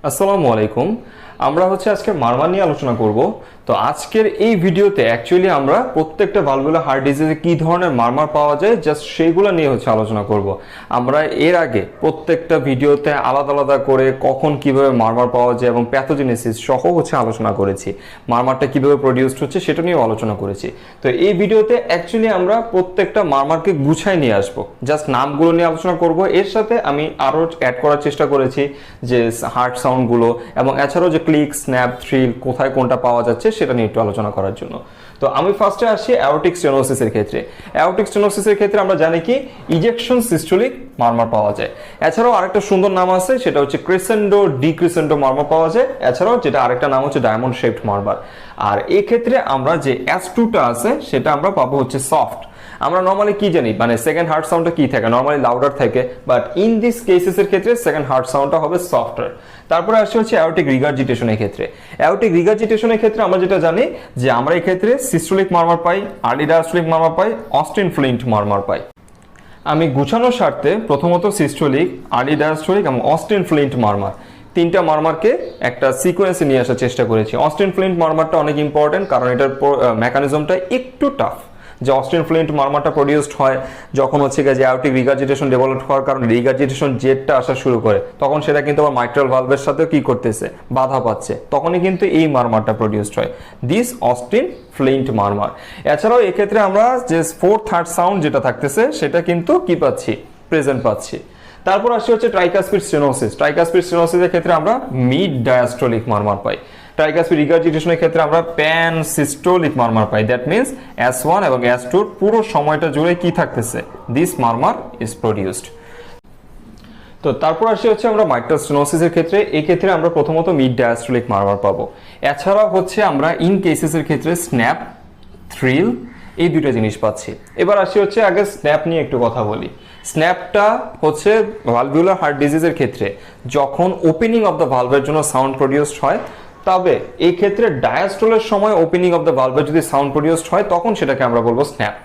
আসসালামু আলাইকুম। আমরা আজকে মারমার নিয়ে আলোচনা করব। তো আজকের এই ভিডিওতে অ্যাকচুয়ালি আমরা প্রত্যেকটা ভালভুলার হার্ট ডিজিজে কি ধরনের মারমার পাওয়া যায় জাস্ট সেইগুলো নিয়ে আলোচনা করব। আমরা এর আগে প্রত্যেকটা ভিডিওতে আলাদা আলাদা করে কখন কিভাবে মারমার পাওয়া যায় এবং প্যাথোজেনেসিস সহ আলোচনা করেছি। মারমারটা কিভাবে প্রডিউসড হচ্ছে সেটা নিয়েও আলোচনা করেছি। তো এই ভিডিওতে অ্যাকচুয়ালি আমরা প্রত্যেকটা মারমারকে গুছায় নিয়ে আসবো, জাস্ট নামগুলো নিয়ে আলোচনা করব। এর সাথে আমি আরও অ্যাড করার চেষ্টা করেছি যে হার্ট সাউন্ডগুলো এবং এছাড়াও যে ক্লিক, স্ন্যাপ, থ্রিল কোথায় কোনটা পাওয়া যাচ্ছে সেটা নিয়ে একটু আলোচনা করার জন্য। তো আমি ফার্স্টে আসি অ্যাওর্টিক স্টেনোসিসের ক্ষেত্রে। অ্যাওর্টিক স্টেনোসিসের ক্ষেত্রে আমরা জানি কি ইজেকশন সিস্টোলিক মারমার পাওয়া যায়। এছাড়াও আরেকটা সুন্দর নাম আছে, সেটা ক্রিসেন্ডো ডিক্রিসেন্ডো মারমার পাওয়া যায়। এছাড়াও যেটা আরেকটা নাম ডায়মন্ড শেপড মারমার। আর এই ক্ষেত্রে আমরা যে S2টা আছে সেটা আমরা পাবো সফট। আমরা নরমালি কি জানি, মানে সেকেন্ড হার্ট সাউন্ডটা কি থাকে, নরমালি লাউডার থাকে, বাট ইন দিস কেসেস এর ক্ষেত্রে সেকেন্ড হার্ট সাউন্ডটা হবে সফটার। তারপরে আসছে অ্যাওর্টিক রিগার্জিটেশনের ক্ষেত্রে। অ্যাওর্টিক রিগার্জিটেশনের ক্ষেত্রে আমরা যেটা জানি যে আমরা এই ক্ষেত্রে সিস্টোলিক মারমার পাই, আর্লি ডায়াস্টোলিক মারমার পাই, অস্টিন ফ্লিন্ট মারমার পাই। আমি গুছানোর স্বার্থে প্রথমত সিস্টোলিক, আর্লি ডায়াস্টোলিক এবং অস্টিন ফ্লিন্ট মারমার তিনটা মারমারকে একটা সিকোয়েন্সে নিয়ে আসার চেষ্টা করেছি। অস্টিন ফ্লিন্ট মারমারটা অনেক ইম্পর্টেন্ট কারণ এটার মেকানিজমটা একটু টাফ। যে অস্টিন ফ্লিন্ট মারমারটা প্রডিউসড হয় যখন যে অ্যাওর্টিক রিগার্জিটেশন ডেভেলপ হওয়ার কারণে রিগার্জিটেশন জেটটা আসা শুরু করে, তখন সেটা কিন্তু আবার মাইট্রাল ভালভের সাথে কি করতেছে, বাধা পাচ্ছে, তখনই কিন্তু এই মারমারটা প্রডিউসড হয়, দিস অস্টিন ফ্লিন্ট মারমার। এছাড়াও এক্ষেত্রে আমরা যে ফোর্থ হার্ট সাউন্ড যেটা থাকতেছে সেটা কিন্তু কি পাচ্ছি, প্রেজেন্ট পাচ্ছি। তারপর আসছে ট্রাইকাসপিড স্টেনোসিস। ট্রাইকাসপিড স্টেনোসিসের ক্ষেত্রে আমরা মিড ডায়াস্টোলিক মারমার পাই। ট্রাইকাসপিড রিগার্জিটেশনের ক্ষেত্রে আমরা প্যান সিস্টোলিক মারমার পাই। দ্যাট মিন্স S1 এবং S2 পুরো সময়টা জুড়ে কি থাকতেছে, দিস মারমার ইজ প্রডিউসড। তো তারপর আসছে আমরা মাইট্রাল স্টেনোসিসের ক্ষেত্রে। এই ক্ষেত্রে আমরা প্রথমত মিড ডায়াস্টোলিক মারমার পাবো। এছাড়াও আমরা ইন কেসেসের ক্ষেত্রে স্ন্যাপ, থ্রিল এই দুইটা জিনিস পাচ্ছি। এবার আসছে আগে স্ন্যাপ নিয়ে একটু কথা বলি। স্ন্যাপটা ভালভুলার হার্ট ডিজিজের ক্ষেত্রে যখন ওপেনিং অফ দ্য ভালভের জন্য সাউন্ড প্রডিউসড হয়, তবে এই ক্ষেত্রে ডায়াস্টোলের সময় ওপেনিং অফ দ্য ভালভের যদি সাউন্ড প্রডিউসড হয় তখন সেটাকে আমরা বলবো স্ন্যাপ।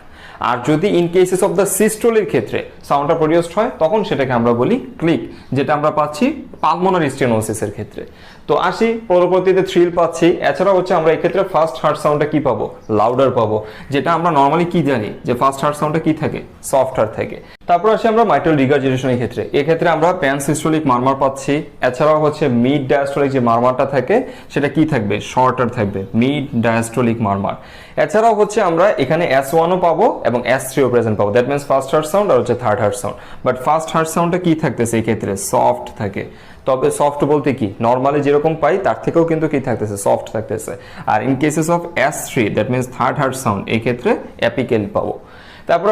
আর যদি ইন কেসেস অফ দ্য সিস্টোলের ক্ষেত্রে সাউন্ডটা প্রডিউসড হয় তখন সেটাকে আমরা বলি ক্লিক, যেটা আমরা পাচ্ছি পালমোনারি স্টেনোসিসের ক্ষেত্রে। তো আসি পরবর্তীতে থ্রিল পাচ্ছি। এছাড়াও আমরা এই ক্ষেত্রে ফার্স্ট হার্ট সাউন্ডটা কি পাবো, লাউডার পাবো, যেটা আমরা নর্মালি কি জানি যে ফার্স্ট হার্ট সাউন্ডটা কি থাকে, সফট হার্ট থাকে। তারপর আসি আমরা মাইট্রাল রিগার্জিটেশনের ক্ষেত্রে। এক্ষেত্রে আমরা প্যান সিস্টোলিক মারমার পাচ্ছি। এছাড়াও মিড ডায়াস্টোলিক যে মারমারটা থাকে সেটা কি থাকবে, শর্টার থাকবে, মিড ডায়াস্টোলিক মারমার। এছাড়াও আমরা এখানে S1ও পাবো এবং S3ও প্রেজেন্ট পাবো। That means first heart sound আর third heart sound. But first heart সাউন্ডটা কি থাকতেছে এই ক্ষেত্রে, সফট থাকে। তবে সফট বলতে কি, নর্মালি যেরকম পাই তার থেকেও কিন্তু কি থাকতেছে, সফট থাকতেছে। আর in cases of S3 that means third heart sound, এই ক্ষেত্রে অ্যাপিক্যাল পাবো। তারপর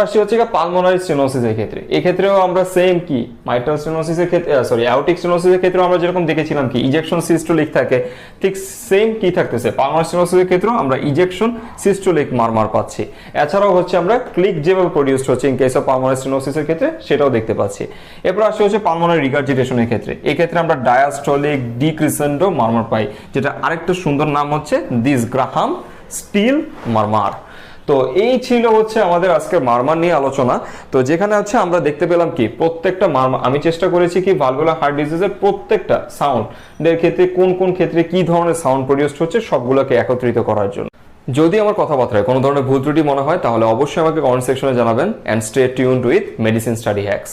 পালমোনারি স্টেনোসিসের ক্ষেত্রে। এই ক্ষেত্রেও আমরা সেম কি মাইট্রাল স্টেনোসিসের ক্ষেত্রে অ্যাওর্টিক স্টেনোসিসের ক্ষেত্রে আমরা যেরকম দেখেছিলাম কি ইজেকশন সিস্টোলিক থাকে, ঠিক সেম কি থাকতেছে পালমোনারি স্টেনোসিসের ক্ষেত্রেও আমরা ইজেকশন সিস্টোলিক মারমার পাচ্ছি। এছাড়াও আমরা ক্লিক যেভাবে প্রডিউসড হচ্ছে ইন কেস অফ পালমোনারি স্টেনোসিসের ক্ষেত্রে সেটাও দেখতে পাচ্ছি। এরপর পালমোনারি রিগার্জিটেশনের ক্ষেত্রে। এই ক্ষেত্রে আমরা ডায়াস্টোলিক ডিক্রিসেন্ডো মারমার পাই, যেটা আরেকটা সুন্দর নাম দিস গ্রাহাম স্টিল মারমার। তো এই ছিল আমাদের আজকে মারমার নিয়ে আলোচনা। তো যেখানে আমরা দেখতে পেলাম কি প্রত্যেকটা মারমার, আমি চেষ্টা করেছি কি ভালভুলার হার্ট ডিজিজের প্রত্যেকটা সাউন্ডের ক্ষেত্রে কোন কোন ক্ষেত্রে কি ধরনের সাউন্ড প্রডিউসড হচ্ছে সবগুলোকে একত্রিত করার জন্য। যদি আমার কথাবার্তায় কোনো ধরনের ভুল ত্রুটি মনে হয় তাহলে অবশ্যই আমাকে কমেন্ট সেকশনে জানাবেন। And stay tuned with medicine study hacks.